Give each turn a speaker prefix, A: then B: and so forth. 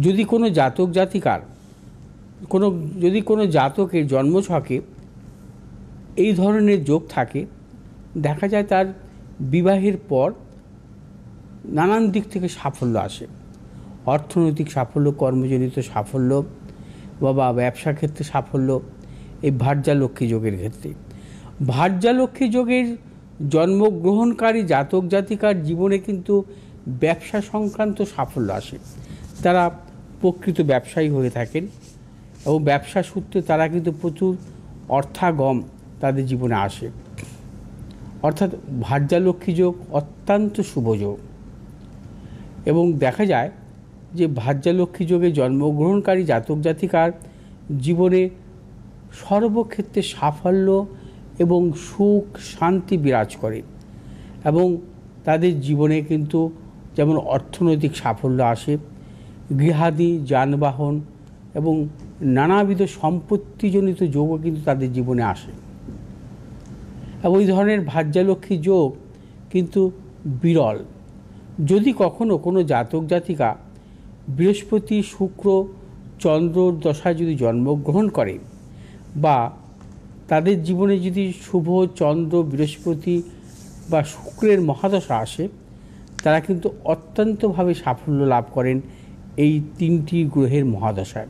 A: যদি কোনো জাতক জাতিকার যদি কোনো জাতকের জন্মছকে এই ধরনের যোগ থাকে, দেখা যায় তার বিবাহের পর নানান দিক থেকে সাফল্য আসে। অর্থনৈতিক সাফল্য, কর্মজনিত সাফল্য বা ব্যবসা ক্ষেত্রে সাফল্য, এই ভার্যালক্ষ্মী যোগের ক্ষেত্রে। ভার্যালক্ষ্মী যোগের জন্মগ্রহণকারী জাতক জাতিকার জীবনে কিন্তু ব্যবসা সংক্রান্ত সাফল্য আসে। তারা প্রকৃত ব্যবসায়ী হয়ে থাকেন এবং ব্যবসা সূত্রে তারা কিন্তু প্রচুর অর্থাগম তাদের জীবনে আসে। অর্থাৎ ভার্যালক্ষ্মী যোগ অত্যন্ত শুভ যোগ। এবং দেখা যায় যে ভার্যালক্ষ্মী যোগে জন্মগ্রহণকারী জাতক জাতিকার জীবনে সর্বক্ষেত্রে সাফল্য এবং সুখ শান্তি বিরাজ করে এবং তাদের জীবনে কিন্তু যেমন অর্থনৈতিক সাফল্য আসে, গৃহাদি, যানবাহন এবং নানাবিধ সম্পত্তিজনিত যোগও কিন্তু তাদের জীবনে আসে। এবং এই ধরনের ভার্যালক্ষ্মী যোগ কিন্তু বিরল। যদি কখনো কোনো জাতক জাতিকা বৃহস্পতি, শুক্র, চন্দ্রর দশায় যদি জন্মগ্রহণ করে বা তাদের জীবনে যদি শুভ চন্দ্র, বৃহস্পতি বা শুক্রের মহাদশা আসে, তারা কিন্তু অত্যন্তভাবে সাফল্য লাভ করেন এই তিনটি গ্রহের মহাদশায়।